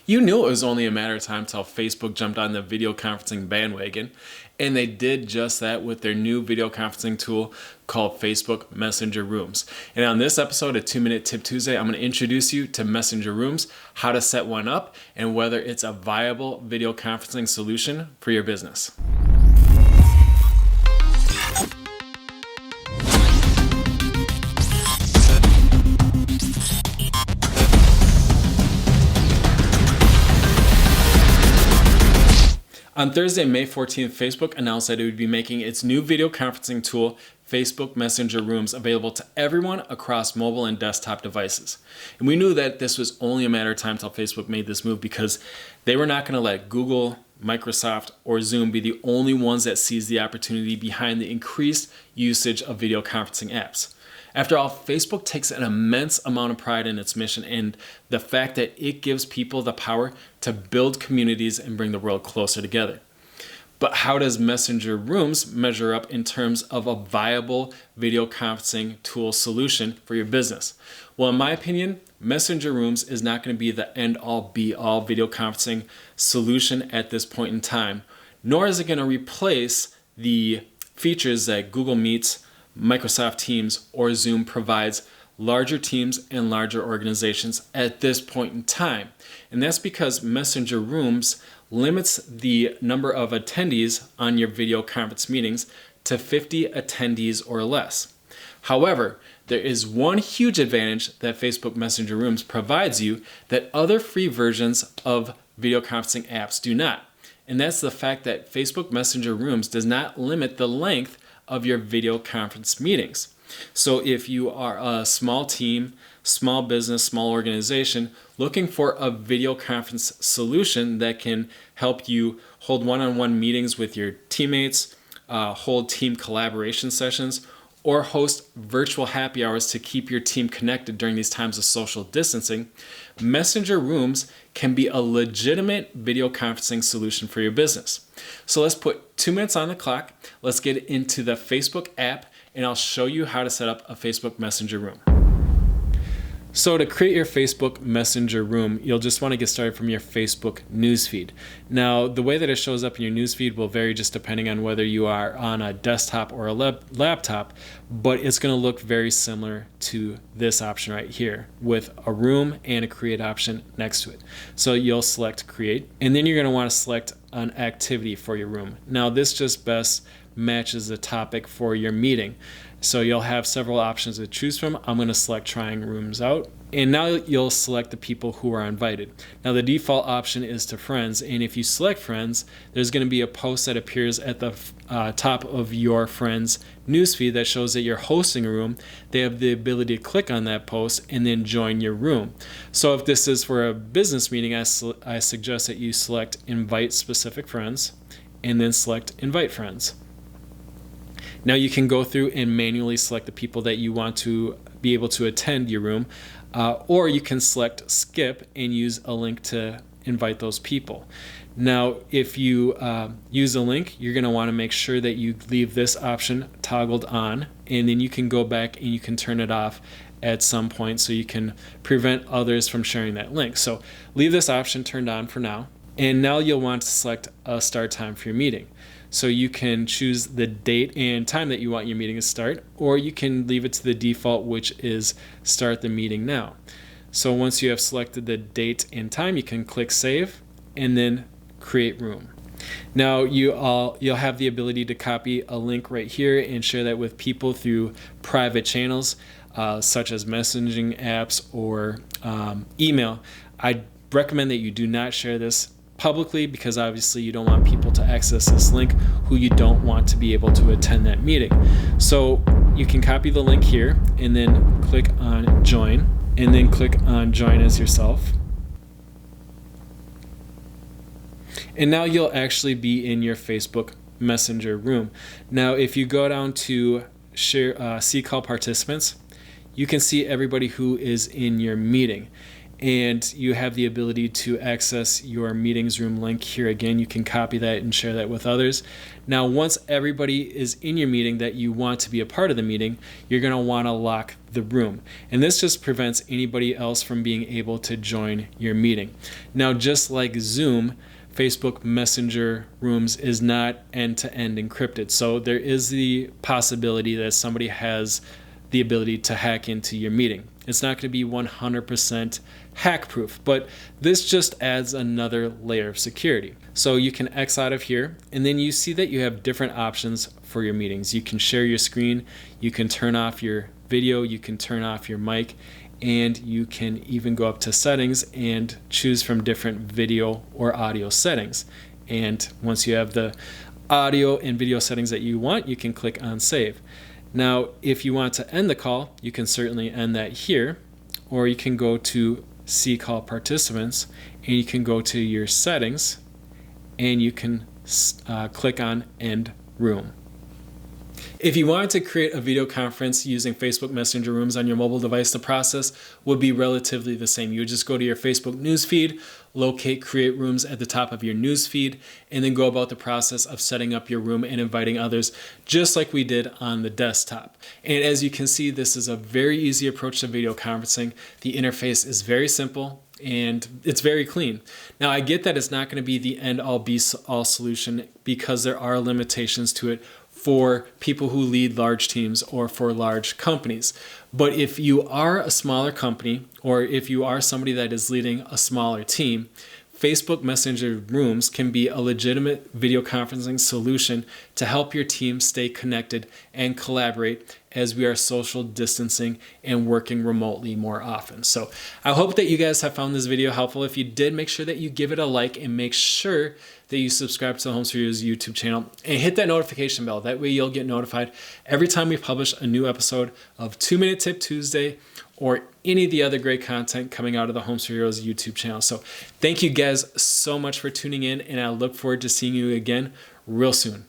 You knew it was only a matter of time till Facebook jumped on the video conferencing bandwagon, and they did just that with their new video conferencing tool called Facebook Messenger Rooms. And on this episode of 2-Minute Tip Tuesday, I'm going to introduce you to Messenger Rooms, how to set one up, and whether it's a viable video conferencing solution for your business. On Thursday, May 14th, Facebook announced that it would be making its new video conferencing tool, Facebook Messenger Rooms, available to everyone across mobile and desktop devices. And we knew that this was only a matter of time till Facebook made this move because they were not going to let Google, Microsoft, or Zoom be the only ones that seized the opportunity behind the increased usage of video conferencing apps. After all, Facebook takes an immense amount of pride in its mission and the fact that it gives people the power to build communities and bring the world closer together. But how does Messenger Rooms measure up in terms of a viable video conferencing tool solution for your business? Well, in my opinion, Messenger Rooms is not going to be the end-all be-all video conferencing solution at this point in time, nor is it going to replace the features that Google Meets, Microsoft Teams, or Zoom provides larger teams and larger organizations at this point in time. And that's because Messenger Rooms limits the number of attendees on your video conference meetings to 50 attendees or less. However, there is one huge advantage that Facebook Messenger Rooms provides you that other free versions of video conferencing apps do not. And that's the fact that Facebook Messenger Rooms does not limit the length of your video conference meetings. So if you are a small team, small business, small organization looking for a video conference solution that can help you hold one-on-one meetings with your teammates, hold team collaboration sessions, or host virtual happy hours to keep your team connected during these times of social distancing, Messenger Rooms can be a legitimate video conferencing solution for your business. So let's put 2 minutes on the clock. Let's get into the Facebook app, and I'll show you how to set up a Facebook Messenger Room. So to create your Facebook Messenger Room, you'll just want to get started from your Facebook newsfeed. Now, the way that it shows up in your newsfeed will vary just depending on whether you are on a desktop or a laptop, but it's going to look very similar to this option right here with a room and a create option next to it. So you'll select create, and then you're going to want to select an activity for your room. Now, this just best matches the topic for your meeting. So you'll have several options to choose from. I'm going to select trying rooms out. And now you'll select the people who are invited. Now the default option is to friends. And if you select friends, there's going to be a post that appears at the top of your friend's newsfeed that shows that you're hosting a room. They have the ability to click on that post and then join your room. So if this is for a business meeting, I suggest that you select invite specific friends and then select invite friends. Now you can go through and manually select the people that you want to be able to attend your room, or you can select skip and use a link to invite those people. Now, if you use a link, you're going to want to make sure that you leave this option toggled on, and then you can go back and you can turn it off at some point so you can prevent others from sharing that link. So leave this option turned on for now, and now you'll want to select a start time for your meeting. So you can choose the date and time that you want your meeting to start, or you can leave it to the default, which is start the meeting now. So once you have selected the date and time, you can click save and then create room. Now you'll have the ability to copy a link right here and share that with people through private channels, such as messaging apps or email. I recommend that you do not share this publicly because obviously you don't want people to access this link who you don't want to be able to attend that meeting. So you can copy the link here and then click on join and then click on join as yourself. And now you'll actually be in your Facebook Messenger room. Now if you go down to share see call participants, you can see everybody who is in your meeting. And you have the ability to access your meetings room link here. Again, you can copy that and share that with others. Now, once everybody is in your meeting that you want to be a part of the meeting, you're going to want to lock the room. And this just prevents anybody else from being able to join your meeting. Now, just like Zoom, Facebook Messenger Rooms is not end-to-end encrypted. So there is the possibility that somebody has the ability to hack into your meeting. It's not going to be 100% hack proof, but this just adds another layer of security. So you can X out of here, and then you see that you have different options for your meetings. You can share your screen, you can turn off your video, you can turn off your mic, and you can even go up to settings and choose from different video or audio settings. And once you have the audio and video settings that you want, you can click on save. Now, if you want to end the call, you can certainly end that here, or you can go to see call participants, and you can go to your settings, and you can click on end room. If you wanted to create a video conference using Facebook Messenger Rooms on your mobile device, the process would be relatively the same. You would just go to your Facebook newsfeed, locate Create Rooms at the top of your newsfeed, and then go about the process of setting up your room and inviting others, just like we did on the desktop. And as you can see, this is a very easy approach to video conferencing. The interface is very simple and it's very clean. Now, I get that it's not going to be the end-all be-all solution because there are limitations to it for people who lead large teams or for large companies. But if you are a smaller company, or if you are somebody that is leading a smaller team, Facebook Messenger Rooms can be a legitimate video conferencing solution to help your team stay connected and collaborate as we are social distancing and working remotely more often. So I hope that you guys have found this video helpful. If you did, make sure that you give it a like and make sure that you subscribe to the Home Studios YouTube channel and hit that notification bell. That way you'll get notified every time we publish a new episode of 2-Minute Tip Tuesday or any of the other great content coming out of the Home Studios YouTube channel. So thank you guys so much for tuning in, and I look forward to seeing you again real soon.